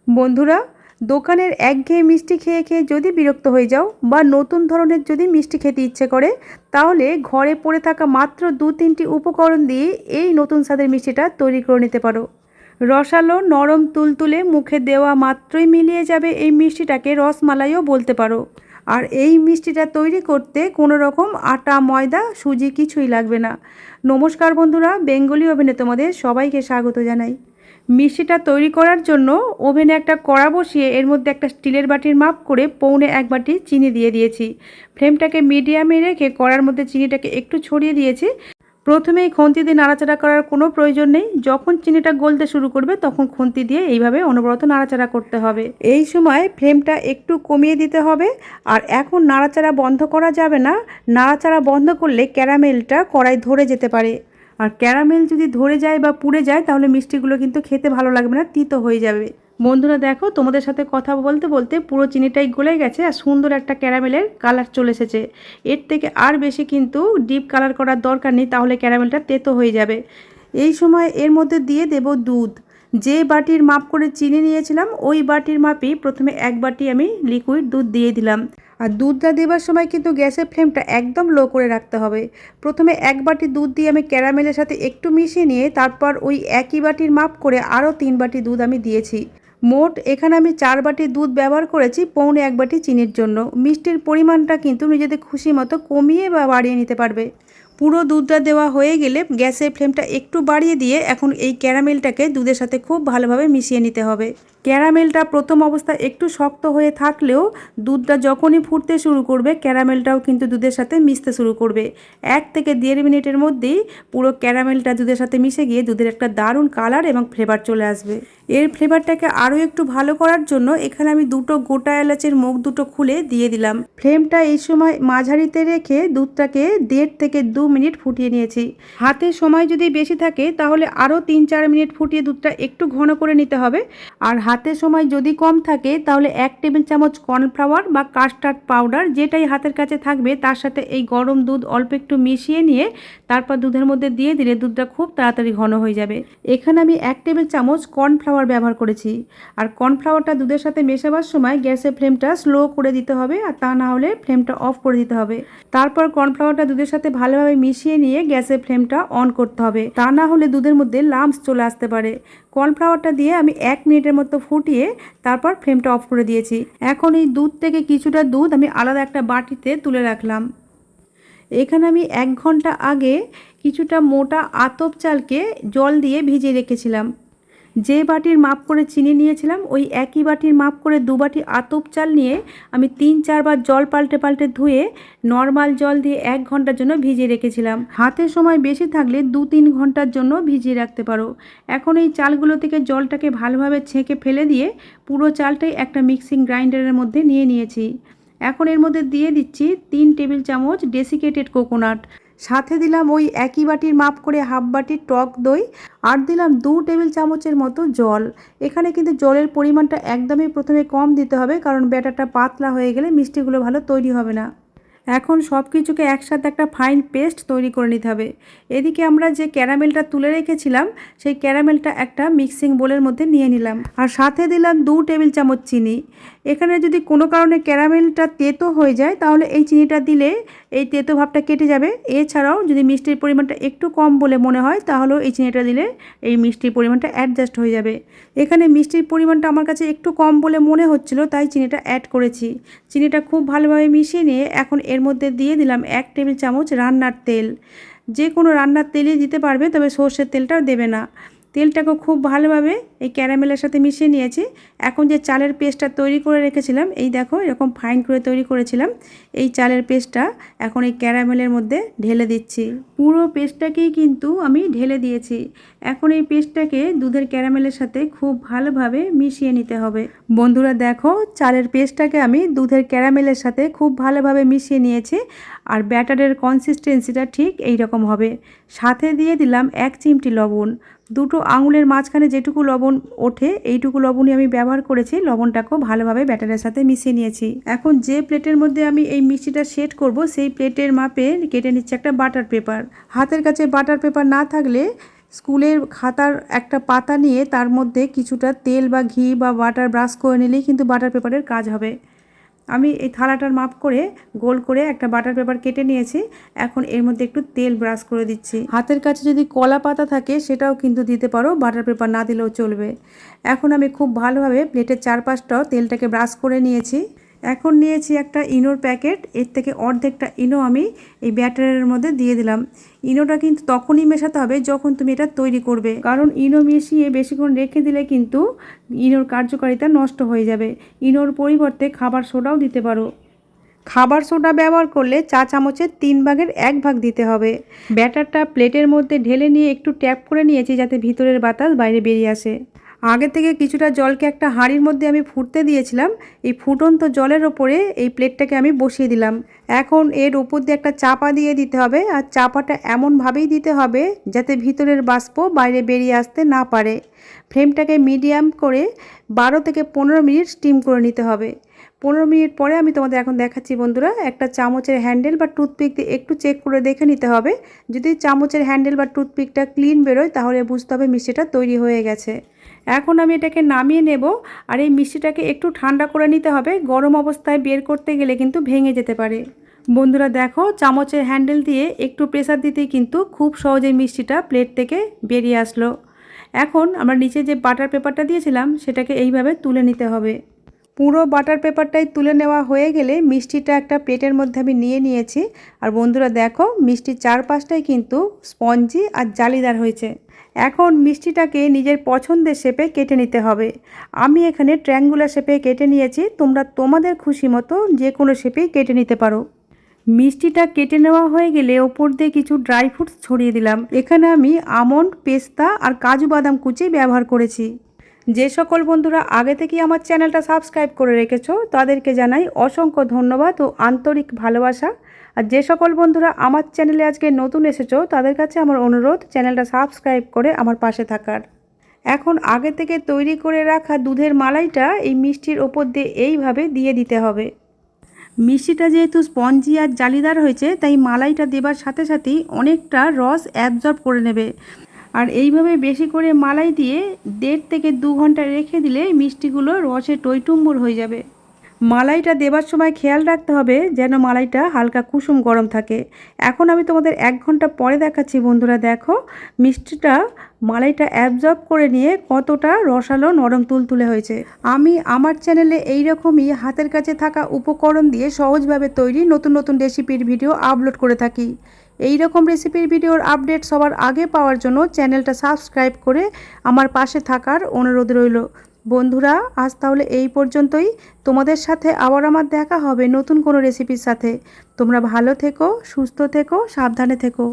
বন্ধুরা, দোকানের একঘেয়ে মিষ্টি খেয়ে খেয়ে যদি বিরক্ত হয়ে যাও বা নতুন ধরনের যদি মিষ্টি খেতে ইচ্ছে করে, তাহলে ঘরে পড়ে থাকা মাত্র 2-3টি উপকরণ দিয়ে এই নতুন স্বাদের মিষ্টিটা তৈরি করে নিতে পারো। রসালো নরম তুলতুলে মুখে দেওয়া মাত্রই মিলিয়ে যাবে এই মিষ্টিটাকে রসমালাইও বলতে পারো। আর এই মিষ্টিটা তৈরি করতে কোনো রকম আটা ময়দা সুজি কিছুই লাগবে না। নমস্কার বন্ধুরা, বেঙ্গলি ওভেনে তোমাদের সবাইকে স্বাগত জানাই। মিষ্টিটা তৈরি করার জন্য ওভেনে একটা কড়া বসিয়ে এর মধ্যে একটা স্টিলের বাটির মাপ করে 1.25 বাটি চিনি দিয়ে দিয়েছি। ফ্লেমটাকে মিডিয়ামে রেখে কড়ার মধ্যে চিনিটাকে একটু ছড়িয়ে দিয়েছি। প্রথমেই খুন্তি দিয়ে নাড়াচাড়া করার কোনো প্রয়োজন নেই। যখন চিনিটা গলতে শুরু করবে তখন খুন্তি দিয়ে এইভাবে অনবরত নাড়াচাড়া করতে হবে। এই সময় ফ্লেমটা একটু কমিয়ে দিতে হবে। আর এখন নাড়াচাড়া বন্ধ করা যাবে না। নাড়াচাড়া বন্ধ করলে ক্যারামেলটা কড়াই ধরে যেতে পারে। আর ক্যারামেল যদি ধরে যায় বা পুড়ে যায় তাহলে মিষ্টিগুলো কিন্তু খেতে ভালো লাগবে না, তিতো হয়ে যাবে। বন্ধুরা দেখো, তোমাদের সাথে কথা বলতে বলতে পুরো চিনিটাই গলে গেছে আর সুন্দর একটা ক্যারামেলের কালার চলে এসেছে। এর থেকে আর বেশি কিন্তু ডিপ কালার করার দরকার নেই, তাহলে ক্যারামেলটা তেতো হয়ে যাবে। এই সময় এর মধ্যে দিয়ে দেব দুধ। যে বাটির মাপ করে চিনি নিয়েছিলাম ওই বাটির মাপেই প্রথমে 1 বাটি আমি লিকুইড দুধ দিয়ে দিলাম। আর দুধটা দেওয়ার সময় কিন্তু গ্যাসের ফ্লেমটা একদম লো করে রাখতে হবে। প্রথমে 1 বাটি দুধ দিয়ে আমি ক্যারামেলের সাথে একটু মিশিয়ে নিয়ে তারপর ওই একই বাটির মাপ করে আরও 3 বাটি দুধ আমি দিয়েছি। মোট এখানে আমি 4 বাটি দুধ ব্যবহার করেছি 1.25 বাটি চিনির জন্য। মিষ্টির পরিমাণটা কিন্তু নিজেদের খুশি মতো কমিয়ে বা বাড়িয়ে নিতে পারবে। পুরো দুধটা দেওয়া হয়ে গেলে গ্যাসের ফ্লেমটা একটু বাড়িয়ে দিয়ে এখন এই ক্যারামেলটাকে দুধের সাথে খুব ভালোভাবে মিশিয়ে নিতে হবে। ক্যারামেলটা প্রথম অবস্থায় একটু শক্ত হয়ে থাকলেও দুধটা যখনই ফুটতে শুরু করবে ক্যারামেলটাও কিন্তু দুধের সাথে মিশতে শুরু করবে। 1 থেকে 1.5 মিনিটের মধ্যেই পুরো ক্যারামেলটা দুধের সাথে মিশে গিয়ে দুধের একটা দারুণ কালার এবং ফ্লেভার চলে আসবে। এর ফ্লেভারটাকে আরও একটু ভালো করার জন্য এখানে আমি 2টো গোটা এলাচের মুখ দুটো খুলে দিয়ে দিলাম। ফ্লেমটা এই সময় মাঝারিতে রেখে দুধটাকে 1.5 থেকে 2 মিনিট ফুটিয়ে নিয়েছি। হাতে সময় যদি বেশি থাকে তাহলে আরও 3-4 মিনিট ফুটিয়ে দুধটা একটু ঘন করে নিতে হবে। আর হাতে সময় যদি কম থাকে তাহলে 1 টেবিল চামচ কর্নফ্লাওয়ার বা কাস্টার্ড পাউডার যেটাই হাতের কাছে থাকবে তার সাথে এই গরম দুধ অল্প একটু মিশিয়ে নিয়ে তারপর দুধের মধ্যে দিয়ে দিলে দুধটা খুব তাড়াতাড়ি ঘন হয়ে যাবে। এখানে আমি 1 টেবিল চামচ কর্নফ্লাওয়ার ব্যবহার করেছি। আর কর্নফ্লাওয়ারটা দুধের সাথে মেশাবার সময় গ্যাসের ফ্লেমটা স্লো করে দিতে হবে, আর তা না হলে ফ্লেমটা অফ করে দিতে হবে। তারপর কর্নফ্লাওয়ারটা দুধের সাথে ভালোভাবে মিশিয়ে নিয়ে গ্যাসের ফ্লেমটা অন করতে হবে, তা না হলে দুধের মধ্যে লাম্পস চলে আসতে পারে। কর্নফ্লাওয়ারটা দিয়ে আমি 1 মিনিটের মতো ফুটিয়ে তারপর ফ্লেমটা অফ করে দিয়েছি। এখন এই দুধ থেকে কিছুটা দুধ আমি আলাদা একটা বাটিতে তুলে রাখলাম। এখানে আমি 1 ঘন্টা আগে কিছুটা মোটা আতপ চালকে জল দিয়ে ভিজিয়ে রেখেছিলাম। যে বাটির মাপ করে চিনি নিয়েছিলাম ওই একই বাটির মাপ করে 2 বাটি আতপ চাল নিয়ে আমি 3-4 বার জল পাল্টে পাল্টে ধুয়ে নর্মাল জল দিয়ে 1 ঘন্টার জন্য ভিজিয়ে রেখেছিলাম। হাতে সময় বেশি থাকলে 2-3 ঘন্টার জন্য ভিজিয়ে রাখতে পারো। এখন এই চালগুলো থেকে জলটাকে ভালোভাবে ছেঁকে ফেলে দিয়ে পুরো চালটাই একটা মিক্সিং গ্রাইন্ডারের মধ্যে নিয়ে নিয়েছি। এখন এর মধ্যে দিয়ে দিচ্ছি 3 টেবিল চামচ ডেসিকেটেড কোকোনাট। সাথে দিলাম ওই একই বাটির মাপ করে হাফ বাটি টক দই। আর দিলাম 2 টেবিল চামচের মতো জল। এখানে কিন্তু জলের পরিমাণটা একদমই প্রথমে কম দিতে হবে, কারণ ব্যাটারটা পাতলা হয়ে গেলে মিষ্টিগুলো ভালো তৈরি হবে না। এখন সব কিছুকে একসাথে একটা ফাইন পেস্ট তৈরি করে নিতে হবে। এদিকে আমরা যে ক্যারামেলটা তুলে রেখেছিলাম সেই ক্যারামেলটা একটা মিক্সিং বোলের মধ্যে নিয়ে নিলাম। আর সাথে দিলাম 2 টেবিল চামচ চিনি। এখানে যদি কোনো কারণে ক্যারামেলটা তেতো হয়ে যায় তাহলে এই চিনিটা দিলে এই তেতো ভাবটা কেটে যাবে। এছাড়াও যদি মিষ্টির পরিমাণটা একটু কম বলে মনে হয় তাহলেও এই চিনিটা দিলে এই মিষ্টির পরিমাণটা অ্যাডজাস্ট হয়ে যাবে। এখানে মিষ্টির পরিমাণটা আমার কাছে একটু কম বলে মনে হচ্ছিল, তাই চিনিটা অ্যাড করেছি। চিনিটা খুব ভালোভাবে মিশিয়ে নিয়ে এখন এর মধ্যে দিয়ে দিলাম 1 টেবিল চামচ রান্নার তেল। যে কোনো রান্নার তেলই দিতে পারবে, তবে সর্ষের তেলটা দেবে না। তেলটাকে খুব ভালোভাবে এই ক্যারামেলের সাথে মিশিয়ে নিয়েছি। এখন যে চালের পেস্টটা তৈরি করে রেখেছিলাম, এই দেখো এরকম ফাইন করে তৈরি করেছিলাম, এই চালের পেস্টটা এখন এই ক্যারামেলের মধ্যে ঢেলে দিচ্ছি। পুরো পেস্টটাকেই কিন্তু আমি ঢেলে দিয়েছি। এখন এই পেস্টটাকে দুধের ক্যারামেলের সাথে খুব ভালোভাবে মিশিয়ে নিতে হবে। বন্ধুরা দেখো, চালের পেস্টটাকে আমি দুধের ক্যারামেলের সাথে খুব ভালোভাবে মিশিয়ে নিয়েছি। আর ব্যাটারের কনসিস্টেন্সিটা ঠিক এই রকম হবে। সাথে দিয়ে দিলাম 1 চিমটি লবণ। 2টো আঙুলের মাঝখানে যেটুকু লবণ ওঠে এইটুকু লবণই আমি ব্যবহার করেছি। লবণটাকেও ভালোভাবে ব্যাটারের সাথে মিশিয়ে নিয়েছি। এখন যে প্লেটের মধ্যে আমি এই মিষ্টিটা সেট করব সেই প্লেটের মাপে কেটে নিচ্ছে একটা বাটার পেপার। হাতের কাছে বাটার পেপার না থাকলে স্কুলের খাতার একটা পাতা নিয়ে তার মধ্যে কিছুটা তেল বা ঘি বা বাটার ব্রাশ করে নিলেই কিন্তু বাটার পেপারের কাজ হবে। আমি এই থালাটার মাপ করে গোল করে একটা বাটার পেপার কেটে নিয়েছি। এখন এর মধ্যে একটু তেল ব্রাশ করে দিচ্ছি। হাতের কাছে যদি কলা পাতা থাকে সেটাও কিন্তু দিতে পারো, বাটার পেপার না দিলেও চলবে। এখন আমি খুব ভালোভাবে প্লেটের চারপাশটাও তেলটাকে ব্রাশ করে নিয়েছি। এখন নিয়েছি একটা ইনোর প্যাকেট, এর থেকে অর্ধেকটা ইনো আমি এই ব্যাটারের মধ্যে দিয়ে দিলাম। ইনোটা কিন্তু তখনই মেশাতে হবে যখন তুমি এটা তৈরি করবে, কারণ ইনো মিশিয়ে বেশিক্ষণ রেখে দিলে কিন্তু ইনোর কার্যকারিতা নষ্ট হয়ে যাবে। ইনোর পরিবর্তে খাবার সোডাও দিতে পারো। খাবার সোডা ব্যবহার করলে চা চামচের 3 ভাগের 1 ভাগ দিতে হবে। ব্যাটারটা প্লেটের মধ্যে ঢেলে নিয়ে একটু ট্যাপ করে নিয়েছি যাতে ভিতরের বাতাস বাইরে বেরিয়ে আসে। আগে থেকে কিছুটা জলকে একটা হাঁড়ির মধ্যে আমি ফুটতে দিয়েছিলাম। এই ফুটন্ত জলের ওপরে এই প্লেটটাকে আমি বসিয়ে দিলাম। এখন এর উপর দিয়ে একটা চাপা দিয়ে দিতে হবে, আর চাপাটা এমনভাবেই দিতে হবে যাতে ভিতরের বাষ্প বাইরে বেরিয়ে আসতে না পারে। ফ্লেমটাকে মিডিয়াম করে 12 থেকে 15 মিনিট স্টিম করে নিতে হবে। 15 মিনিট পরে আমি তোমাদের এখন দেখাচ্ছি বন্ধুরা। একটা চামচের হ্যান্ডেল বা টুথপিক দিয়ে একটু চেক করে দেখে নিতে হবে। যদি চামচের হ্যান্ডেল বা টুথপিকটা ক্লিন বেরোয় তাহলে বুঝতে হবে মিষ্টিটা তৈরি হয়ে গেছে। এখন আমি এটাকে নামিয়ে নেব, আর এই মিষ্টিটাকে একটু ঠান্ডা করে নিতে হবে। গরম অবস্থায় বের করতে গেলে কিন্তু ভেঙে যেতে পারে। বন্ধুরা দেখো, চামচের হ্যান্ডেল দিয়ে একটু প্রেসার দিতেই কিন্তু খুব সহজে মিষ্টিটা প্লেট থেকে বেরিয়ে আসলো। এখন আমরা নিচে যে বাটার পেপারটা দিয়েছিলাম সেটাকে এইভাবে তুলে নিতে হবে। পুরো বাটার পেপারটাই তুলে নেওয়া হয়ে গেলে মিষ্টিটা একটা প্লেটের মধ্যে আমি নিয়ে নিয়েছি। আর বন্ধুরা দেখো, মিষ্টির চারপাশটাই কিন্তু স্পঞ্জি আর জালিদার হয়েছে। এখন মিষ্টিটাকে নিজের পছন্দের শেপে কেটে নিতে হবে। আমি এখানে ট্রায়াঙ্গুলার শেপে কেটে নিয়েছি, তোমরা তোমাদের খুশি মতো যে কোনো শেপেই কেটে নিতে পারো। মিষ্টিটা কেটে নেওয়া হয়ে গেলে ওপর দিয়ে কিছু ড্রাই ফ্রুটস ছড়িয়ে দিলাম। এখানে আমি আমন্ড, পেস্তা আর কাজু বাদাম কুচি ব্যবহার করেছি। যে সকল বন্ধুরা আগে থেকেই আমার চ্যানেলটা সাবস্ক্রাইব করে রেখেছো তাদেরকে জানাই অসংখ্য ধন্যবাদ ও আন্তরিক ভালোবাসা। আর যে সকল বন্ধুরা আমার চ্যানেলে আজকে নতুন এসেছো তাদের কাছে আমার অনুরোধ চ্যানেলটা সাবস্ক্রাইব করে আমার পাশে থাকার। এখন আগে থেকে তৈরি করে রাখা দুধের মালাইটা এই মিষ্টির ওপর দিয়ে এইভাবে দিয়ে দিতে হবে। মিষ্টিটা যেহেতু স্পঞ্জি আর জালিদার হয়েছে তাই মালাইটা দেবার সাথে সাথেই অনেকটা রস অ্যাবজর্ব করে নেবে। আর এইভাবে বেশি করে মালাই দিয়ে 1.5 থেকে 2 ঘন্টা রেখে দিলে মিষ্টিগুলো রসে টইটুম্বুর হয়ে যাবে। মালাইটা দেবার সময় খেয়াল রাখতে হবে যেন মালাইটা হালকা কুসুম গরম থাকে। এখন আমি তোমাদের 1 ঘন্টা পরে দেখাচ্ছি বন্ধুরা। দেখো, মিষ্টিটা মালাইটা অ্যাবজর্ব করে নিয়ে কতটা রসালো নরম তুলতুলে হয়েছে। আমি আমার চ্যানেলে এইরকমই হাতের কাছে থাকা উপকরণ দিয়ে সহজভাবে তৈরি নতুন নতুন রেসিপির ভিডিও আপলোড করে থাকি। এই রকম রেসিপির ভিডিওর আপডেট সবার আগে পাওয়ার জন্য চ্যানেলটা সাবস্ক্রাইব করে আমার পাশে থাকার অনুরোধ রইল। বন্ধুরা, আজ তাহলে এই পর্যন্তই। তোমাদের সাথে আবার আমার দেখা হবে নতুন কোনো রেসিপির সাথে। তোমরা ভালো থেকো, সুস্থ থেকো, সাবধানে থেকো।